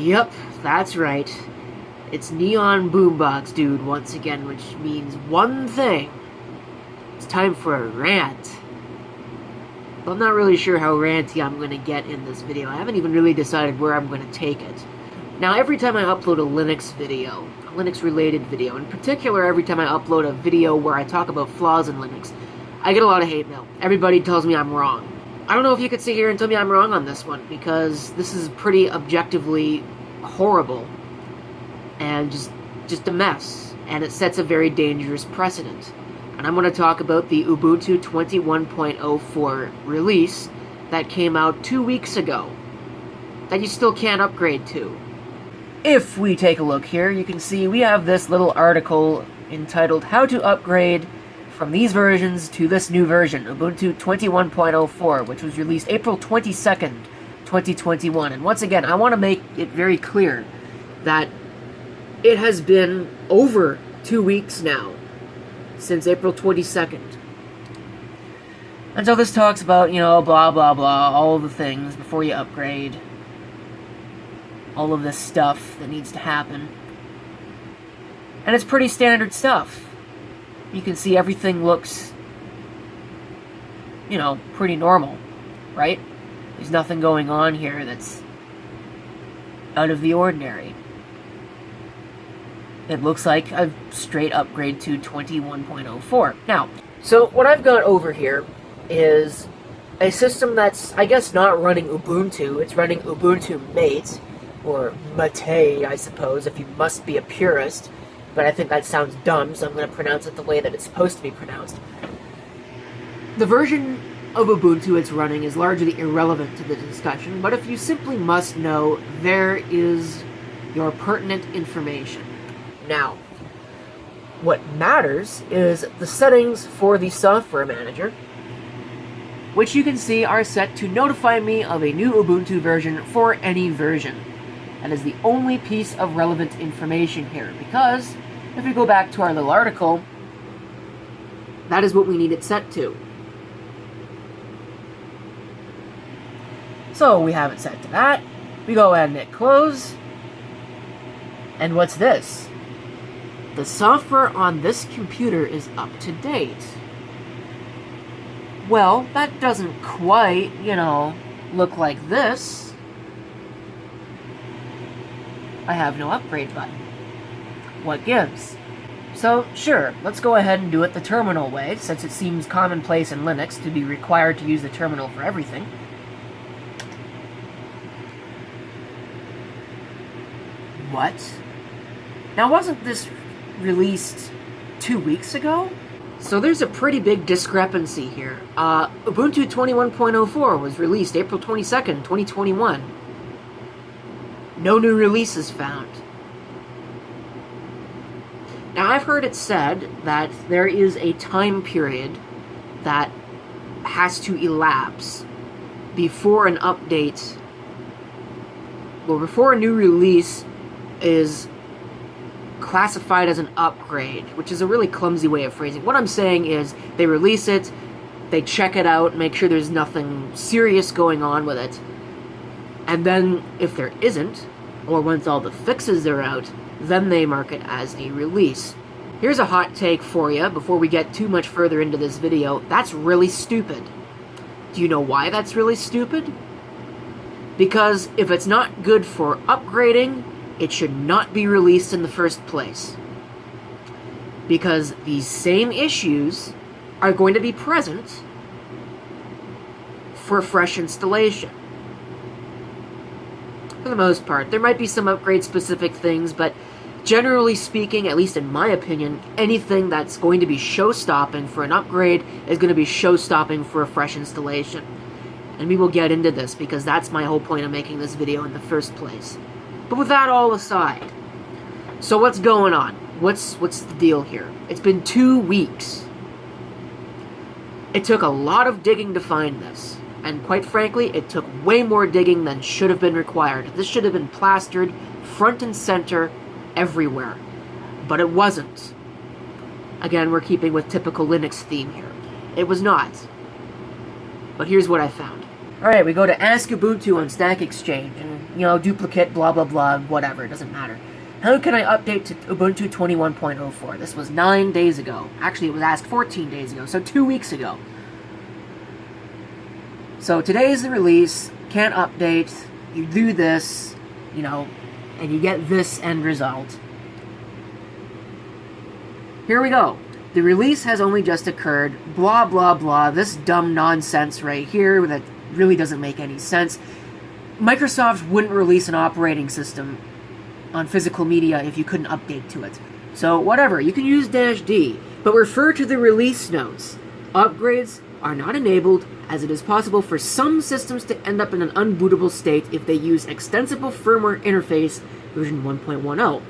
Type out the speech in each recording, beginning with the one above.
Yep, that's right. It's Neon Boombox Dude once again, which means one thing. It's time for a rant. But I'm not really sure how ranty I'm going to get in this video. I haven't even really decided where I'm going to take it. Now, every time I upload a Linux video, a Linux-related video, in particular every time I upload a video where I talk about flaws in Linux, I get a lot of hate mail. Everybody tells me I'm wrong. I don't know if you could sit here and tell me I'm wrong on this one, because this is pretty objectively horrible and just a mess, and it sets a very dangerous precedent. And I'm going to talk about the Ubuntu 21.04 release that came out 2 weeks ago that you still can't upgrade to. If we take a look here, you can see we have this little article entitled How to Upgrade from these versions to this new version, Ubuntu 21.04, which was released April 22nd, 2021. And once again, I want to make it very clear that it has been over 2 weeks now, since April 22nd. And so this talks about, blah, blah, blah, all the things before you upgrade. All of this stuff that needs to happen. And it's pretty standard stuff. You can see everything looks, pretty normal, right? There's nothing going on here that's out of the ordinary. It looks like a straight upgrade to 21.04. Now, so what I've got over here is a system that's, I guess, not running Ubuntu. It's running Ubuntu Mate, or Mate, I suppose, if you must be a purist. But I think that sounds dumb, so I'm going to pronounce it the way that it's supposed to be pronounced. The version of Ubuntu it's running is largely irrelevant to the discussion, but if you simply must know, there is your pertinent information. Now, what matters is the settings for the software manager, which you can see are set to notify me of a new Ubuntu version for any version. That is the only piece of relevant information here, because if we go back to our little article, that is what we need it set to. So we have it set to that. We go ahead and hit close. And what's this? The software on this computer is up to date. Well, that doesn't quite, look like this. I have no upgrade button. What gives? So, sure, let's go ahead and do it the terminal way, since it seems commonplace in Linux to be required to use the terminal for everything. What? Now, wasn't this released 2 weeks ago? So there's a pretty big discrepancy here. Ubuntu 21.04 was released April 22nd, 2021. No new releases found. Now, I've heard it said that there is a time period that has to elapse before an update, well, before a new release is classified as an upgrade, which is a really clumsy way of phrasing. What I'm saying is, they release it, they check it out, make sure there's nothing serious going on with it, and then, if there isn't, or once all the fixes are out, then they mark it as a release. Here's a hot take for you, before we get too much further into this video. That's really stupid. Do you know why that's really stupid? Because if it's not good for upgrading, it should not be released in the first place. Because these same issues are going to be present for fresh installation. For the most part. There might be some upgrade-specific things, but generally speaking, at least in my opinion, anything that's going to be show-stopping for an upgrade is going to be show-stopping for a fresh installation. And we will get into this, because that's my whole point of making this video in the first place. But with that all aside, so what's going on? What's the deal here? It's been 2 weeks. It took a lot of digging to find this. And quite frankly, it took way more digging than should have been required. This should have been plastered front and center everywhere. But it wasn't. Again, we're keeping with typical Linux theme here. It was not. But here's what I found. Alright, we go to Ask Ubuntu on Stack Exchange, and duplicate, blah, blah, blah, whatever, it doesn't matter. How can I update to Ubuntu 21.04? This was 9 days ago. Actually, it was asked 14 days ago, so 2 weeks ago. So today is the release, can't update, you do this, and you get this end result. Here we go. The release has only just occurred, blah, blah, blah, this dumb nonsense right here that really doesn't make any sense. Microsoft wouldn't release an operating system on physical media if you couldn't update to it. So whatever, you can use -D, but refer to the release notes. Upgrades are not enabled, as it is possible for some systems to end up in an unbootable state if they use extensible firmware interface version 1.10.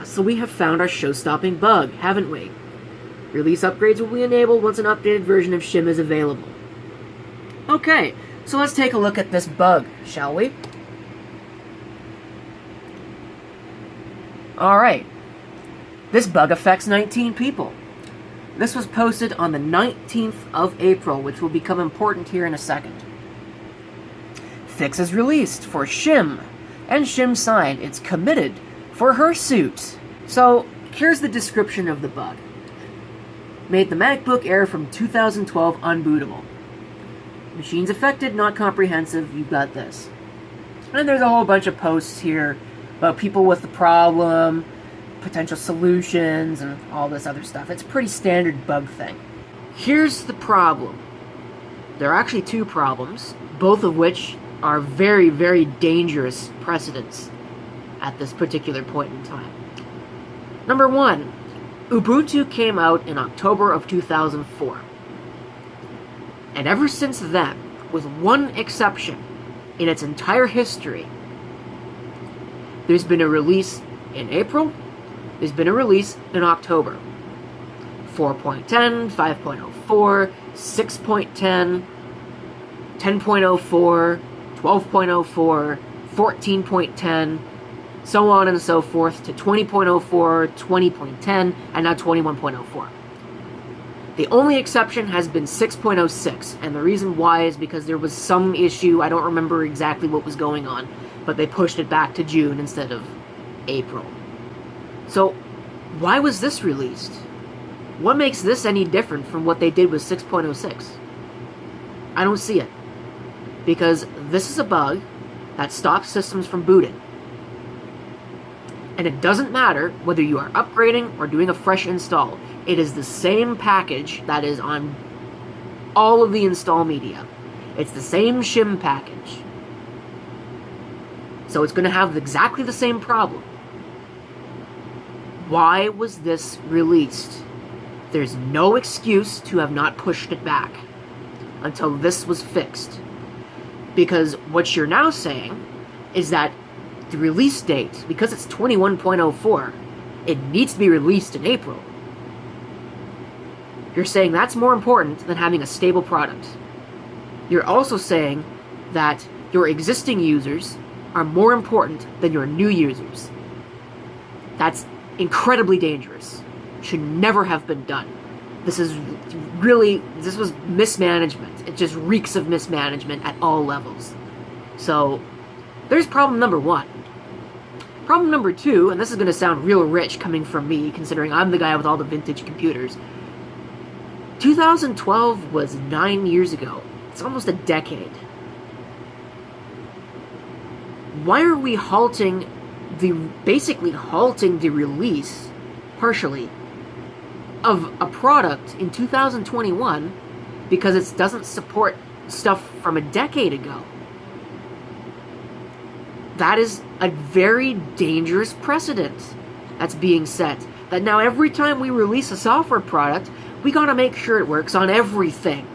So we have found our show-stopping bug, haven't we? Release upgrades will be enabled once an updated version of shim is available. Okay, so let's take a look at this bug, shall we? Alright. This bug affects 19 people. This was posted on the 19th of April, which will become important here in a second. Fix is released for shim, and shim signed it's committed for her suit. So, here's the description of the bug. Made the MacBook Air from 2012 unbootable. Machines affected, not comprehensive, you've got this. And there's a whole bunch of posts here about people with the problem, potential solutions, and all this other stuff. It's a pretty standard bug thing. Here's the problem. There are actually two problems, both of which are very, very dangerous precedents at this particular point in time. Number one, Ubuntu came out in October of 2004. And ever since then, with one exception, in its entire history, there's been a release in April, there's been a release in October. 4.10, 5.04, 6.10, 10.04, 12.04, 14.10, so on and so forth, to 20.04, 20.10, and now 21.04. The only exception has been 6.06, and the reason why is because there was some issue, I don't remember exactly what was going on, but they pushed it back to June instead of April. So, why was this released? What makes this any different from what they did with 6.06? I don't see it. Because this is a bug that stops systems from booting. And it doesn't matter whether you are upgrading or doing a fresh install. It is the same package that is on all of the install media. It's the same shim package. So it's going to have exactly the same problem. Why was this released? There's no excuse to have not pushed it back until this was fixed. Because what you're now saying is that the release date, because it's 21.04, it needs to be released in April. You're saying that's more important than having a stable product. You're also saying that your existing users are more important than your new users. That's incredibly dangerous. Should never have been done. This was mismanagement. It just reeks of mismanagement at all levels. So, there's problem number one. Problem number two, and this is going to sound real rich coming from me, considering I'm the guy with all the vintage computers. 2012 was 9 years ago. It's almost a decade. Why are we basically halting the release, partially, of a product in 2021 because it doesn't support stuff from a decade ago? That is a very dangerous precedent that's being set. That now every time we release a software product, we gotta make sure it works on everything,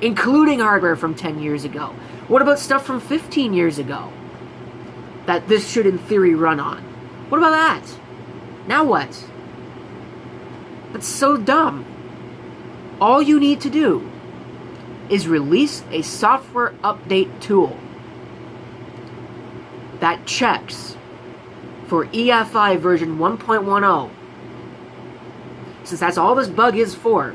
including hardware from 10 years ago. What about stuff from 15 years ago that this should in theory run on? What about that? Now what? That's so dumb. All you need to do is release a software update tool that checks for EFI version 1.10, since that's all this bug is for.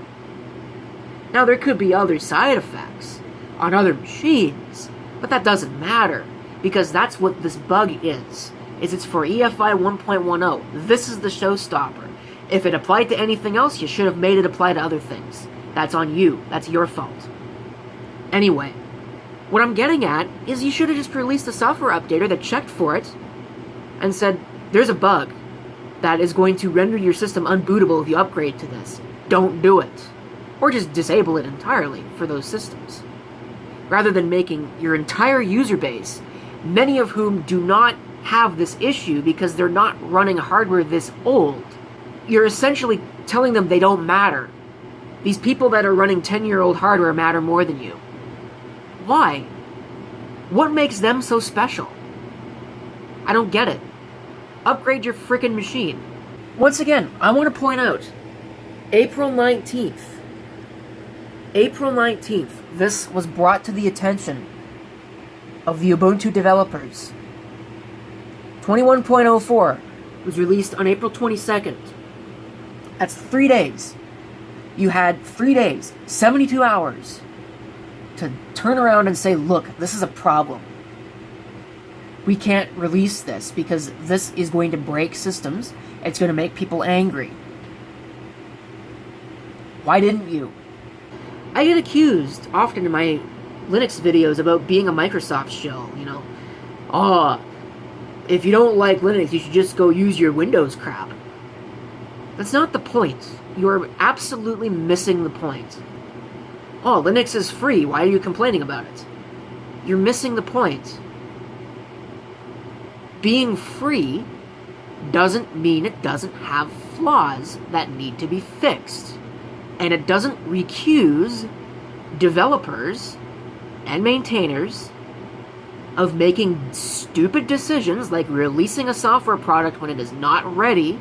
Now, there could be other side effects on other machines, but that doesn't matter, because that's what this bug is it's for EFI 1.10. This is the showstopper. If it applied to anything else, you should have made it apply to other things. That's on you. That's your fault. Anyway, what I'm getting at is you should have just released a software updater that checked for it and said, there's a bug that is going to render your system unbootable if you upgrade to this. Don't do it. Or just disable it entirely for those systems. Rather than making your entire user base, many of whom do not have this issue because they're not running hardware this old, you're essentially telling them they don't matter. These people that are running 10-year-old hardware matter more than you. Why? What makes them so special? I don't get it. Upgrade your frickin' machine. Once again, I want to point out, April 19th, this was brought to the attention of the Ubuntu developers. 21.04 was released on April 22nd. That's 3 days. You had 3 days, 72 hours, to turn around and say, look, this is a problem. We can't release this because this is going to break systems. It's going to make people angry. Why didn't you? I get accused often in my Linux videos about being a Microsoft shill, you know. Oh, if you don't like Linux, you should just go use your Windows crap. That's not the point. You're absolutely missing the point. Oh, Linux is free. Why are you complaining about it? You're missing the point. Being free doesn't mean it doesn't have flaws that need to be fixed. And it doesn't recuse developers and maintainers of making stupid decisions like releasing a software product when it is not ready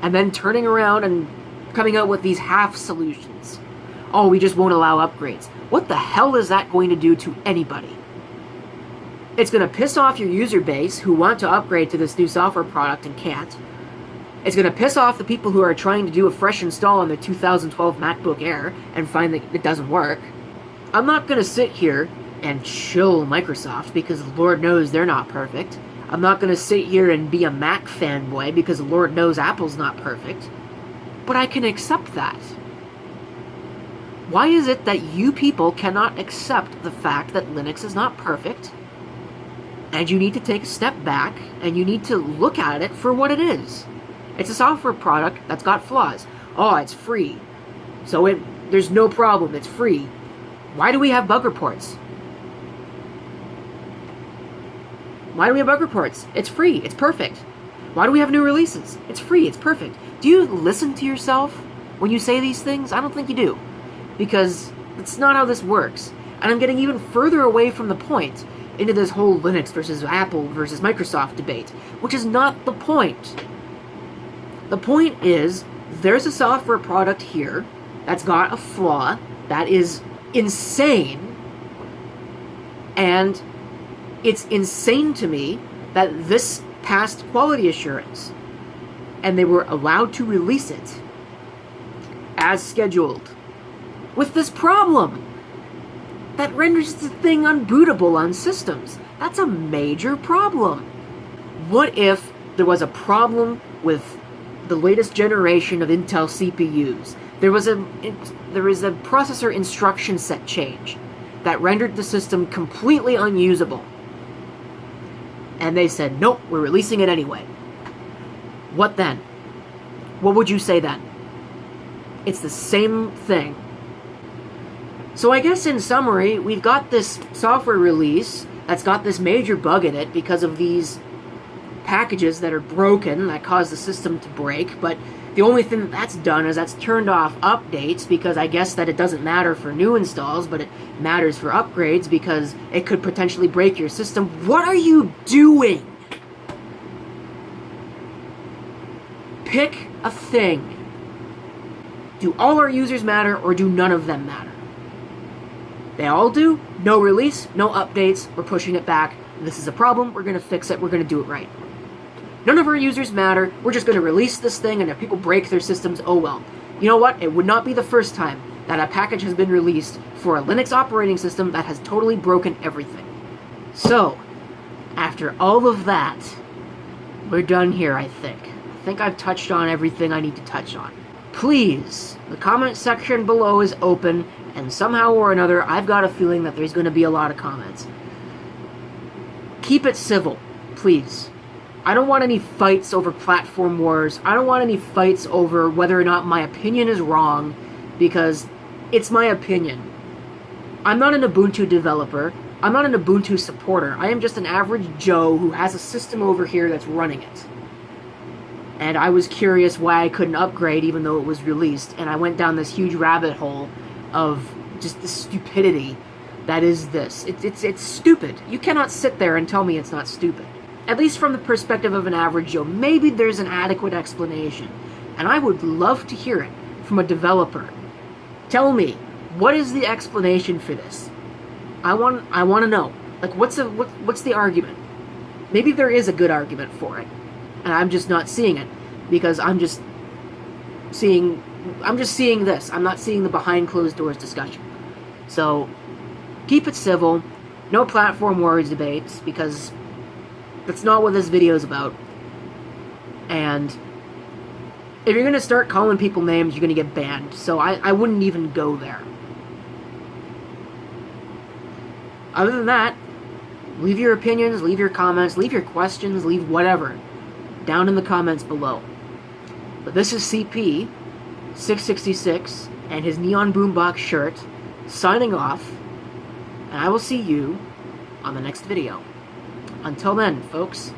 and then turning around and coming out with these half solutions. Oh, we just won't allow upgrades. What the hell is that going to do to anybody? It's going to piss off your user base who want to upgrade to this new software product and can't. It's going to piss off the people who are trying to do a fresh install on their 2012 MacBook Air and find that it doesn't work. I'm not going to sit here and chill Microsoft because Lord knows they're not perfect. I'm not going to sit here and be a Mac fanboy because Lord knows Apple's not perfect. But I can accept that. Why is it that you people cannot accept the fact that Linux is not perfect? And you need to take a step back and you need to look at it for what it is. It's a software product that's got flaws. Oh, it's free. So there's no problem, it's free. Why do we have bug reports? Why do we have bug reports? It's free, it's perfect. Why do we have new releases? It's free, it's perfect. Do you listen to yourself when you say these things? I don't think you do. Because it's not how this works. And I'm getting even further away from the point into this whole Linux versus Apple versus Microsoft debate, which is not the point. The point is, there's a software product here that's got a flaw that is insane, and it's insane to me that this passed quality assurance, and they were allowed to release it as scheduled with this problem that renders the thing unbootable on systems. That's a major problem. What if there was a problem with the latest generation of Intel CPUs? There was a processor instruction set change that rendered the system completely unusable. And they said, nope, we're releasing it anyway. What then? What would you say then? It's the same thing. So I guess in summary, we've got this software release that's got this major bug in it because of these packages that are broken that cause the system to break, but the only thing that's done is that's turned off updates because I guess that it doesn't matter for new installs, but it matters for upgrades because it could potentially break your system. What are you doing? Pick a thing. Do all our users matter or do none of them matter? They all do. No release, no updates, we're pushing it back. This is a problem, we're going to fix it, we're going to do it right. None of our users matter, we're just going to release this thing, and if people break their systems, oh well. You know what? It would not be the first time that a package has been released for a Linux operating system that has totally broken everything. So, after all of that, we're done here, I think. I think I've touched on everything I need to touch on. Please, the comment section below is open, and somehow or another, I've got a feeling that there's going to be a lot of comments. Keep it civil, please. I don't want any fights over platform wars. I don't want any fights over whether or not my opinion is wrong, because it's my opinion. I'm not an Ubuntu developer. I'm not an Ubuntu supporter. I am just an average Joe who has a system over here that's running it. And I was curious why I couldn't upgrade even though it was released, and I went down this huge rabbit hole of just the stupidity that is this. It's stupid. You cannot sit there and tell me it's not stupid. At least from the perspective of an average Joe, maybe there's an adequate explanation. And I would love to hear it from a developer. Tell me, what is the explanation for this? I want to know. Like, what's the argument? Maybe there is a good argument for it, and I'm just not seeing it because I'm just seeing this. I'm not seeing the behind closed doors discussion. So, keep it civil. No platform wars debates, because that's not what this video is about. And if you're going to start calling people names, you're going to get banned. So I wouldn't even go there. Other than that, leave your opinions, leave your comments, leave your questions, leave whatever down in the comments below. But this is CP666 and his Neon Boombox shirt signing off, and I will see you on the next video. Until then, folks.